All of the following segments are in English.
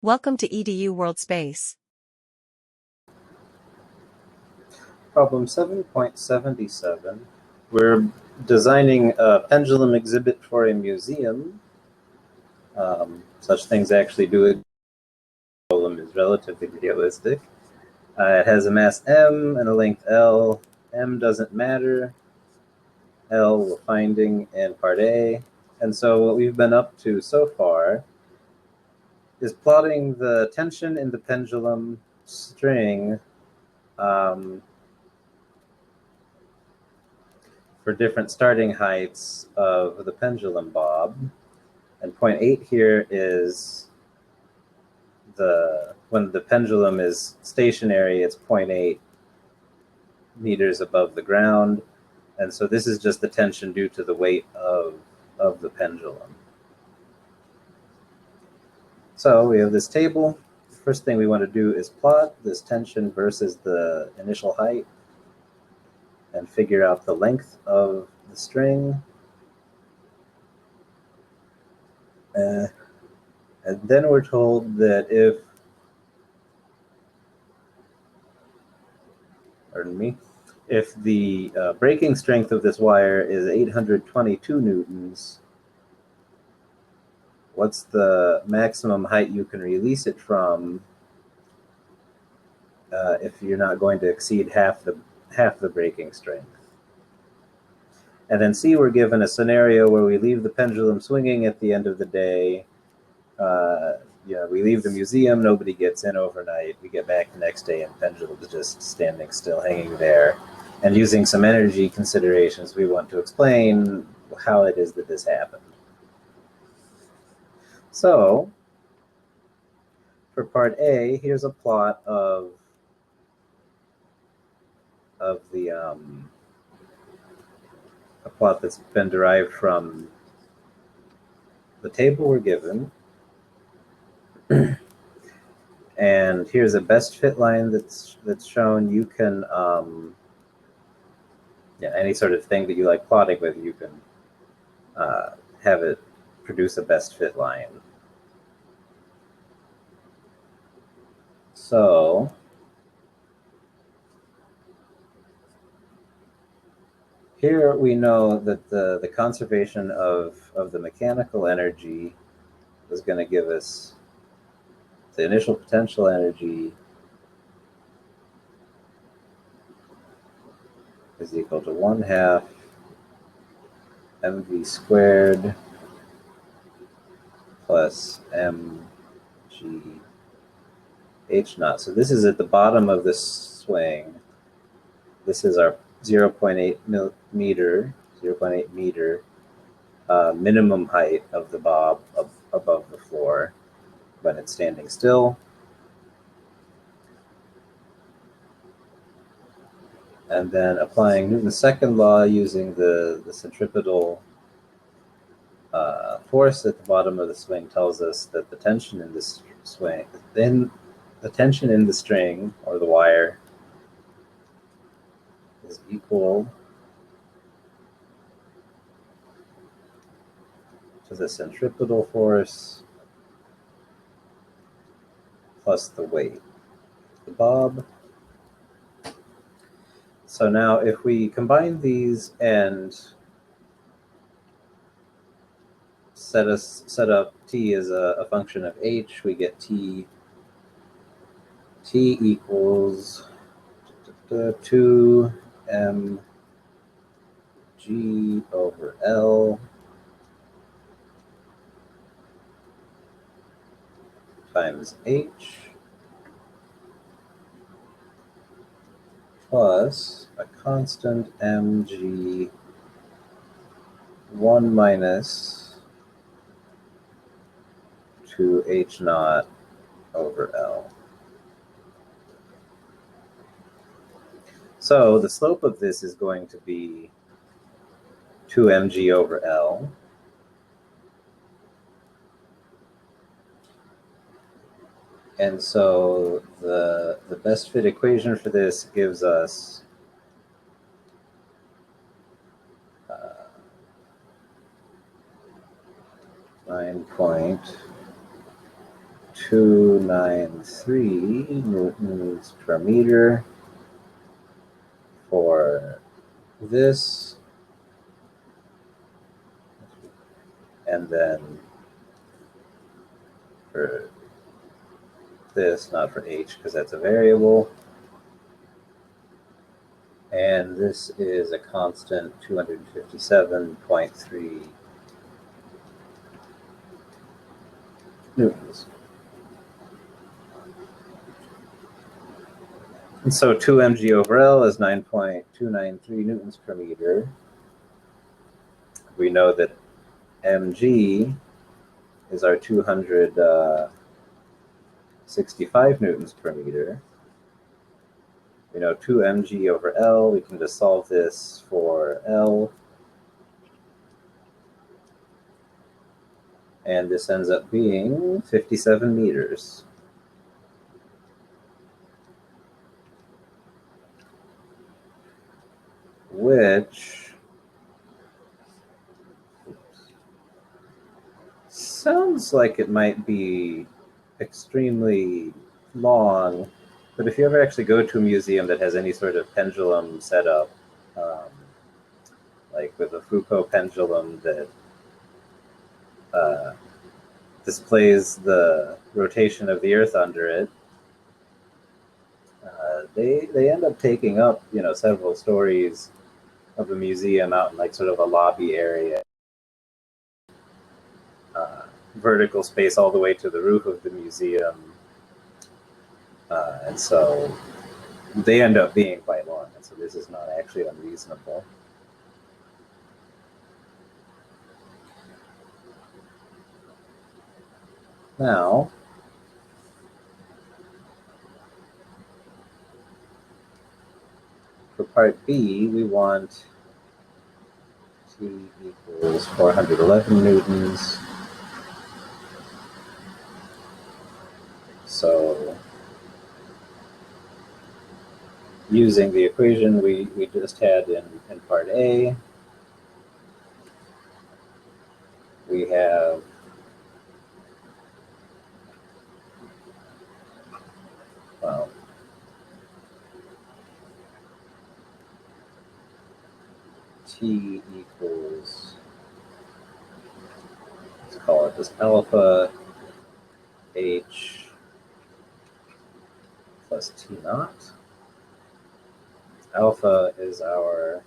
Welcome to EDU World Space. Problem 7.77. We're designing a pendulum exhibit for a museum. Such things actually do it. The pendulum is relatively realistic. It has a mass m and a length L. M doesn't matter. L we're finding in part A. And so what we've been up to so far is plotting the tension in the pendulum string for different starting heights of the pendulum bob. And point 8 here is when the pendulum is stationary, it's 0.8 meters above the ground. And so this is just the tension due to the weight of the pendulum. So we have this table. The first thing we want to do is plot this tension versus the initial height and figure out the length of the string. And then we're told that if the breaking strength of this wire is 822 newtons, what's the maximum height you can release it from if you're not going to exceed half the breaking strength? And then C, we're given a scenario where we leave the pendulum swinging at the end of the day. We leave the museum, nobody gets in overnight. We get back the next day and the pendulum is just standing still, hanging there. And using some energy considerations, we want to explain how it is that this happened. So for part A, here's a plot of the a plot that's been derived from the table we're given. And here's a best fit line that's shown. You can any sort of thing that you like plotting with, you can have it produce a best fit line. So here we know that the conservation of the mechanical energy is going to give us the initial potential energy is equal to 1/2 mv squared plus mg h naught. So this is at the bottom of this swing. This is our 0.8 meter minimum height of the bob above the floor when it's standing still. And then applying Newton's second law using the centripetal force at the bottom of the swing tells us that the tension in this swing, then the tension in the string or the wire is equal to the centripetal force plus the weight of the bob. So now if we combine these and set up t as a function of h, we get t equals 2 mg over L times h plus a constant mg 1 minus 2h naught over L. So the slope of this is going to be 2 mg over L. And so the best fit equation for this gives us 9.2 293 newtons per meter for this, and then for this, not for h because that's a variable, and this is a constant 257.3 newtons. And so 2 mg over L is 9.293 newtons per meter. We know that mg is our 265 newtons per meter. We know 2 mg over L. We can just solve this for L. And this ends up being 57 meters. Which sounds like it might be extremely long, but if you ever actually go to a museum that has any sort of pendulum setup, like with a Foucault pendulum that displays the rotation of the Earth under it, they end up taking up, you know, several stories of a museum out in like sort of a lobby area, vertical space all the way to the roof of the museum, and so they end up being quite long, and so this is not actually unreasonable. Now, for part B, we want T equals 411 newtons. So using the equation we just had in part A, we have T equals, let's call it this alpha H plus T naught. Alpha is our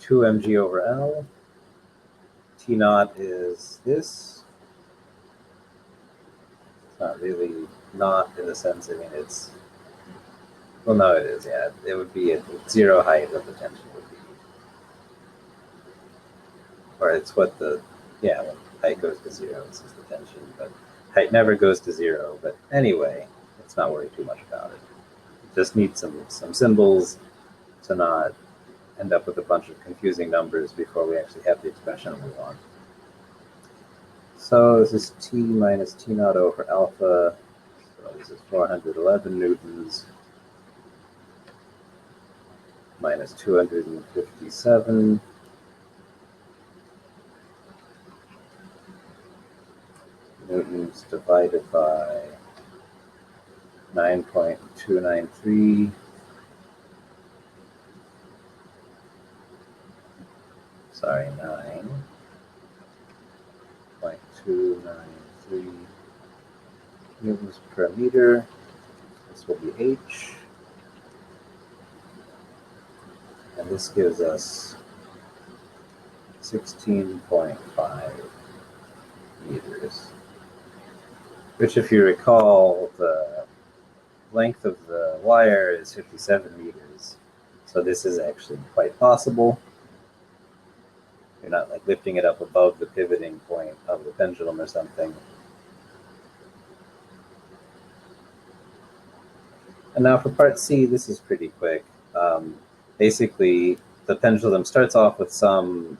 2 mg over L. T naught is this. It's not really not in the sense, I mean, it's, well, no, it is, yeah. It would be at zero height of the tension would be. Or it's what the, yeah, when height goes to zero, this is the tension, but height never goes to zero. But anyway, let's not worry too much about it. Just need some symbols to not end up with a bunch of confusing numbers before we actually have the expression we want. So this is T minus T naught over alpha. So this is 411 newtons minus 257 newtons divided by 9.293. Sorry, 9.293 newtons per meter. This will be H. And this gives us 16.5 meters. Which, if you recall, the length of the wire is 57 meters. So this is actually quite possible. You're not like lifting it up above the pivoting point of the pendulum or something. And now for part C, this is pretty quick. Basically, the pendulum starts off with some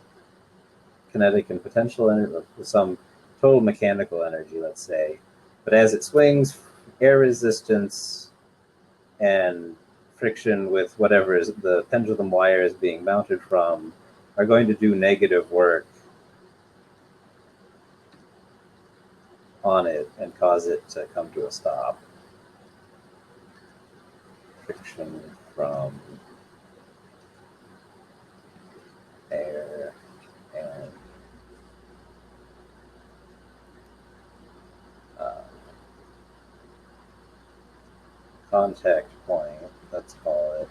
kinetic and potential energy, with some total mechanical energy, let's say. But as it swings, air resistance and friction with whatever is the pendulum wire is being mounted from are going to do negative work on it and cause it to come to a stop. Friction from air and contact point, let's call it,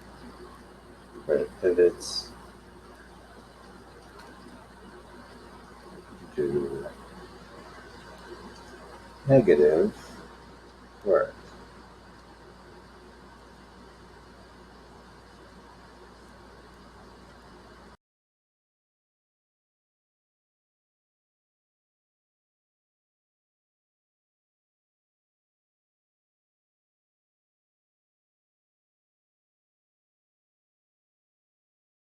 where it pivots to negative work.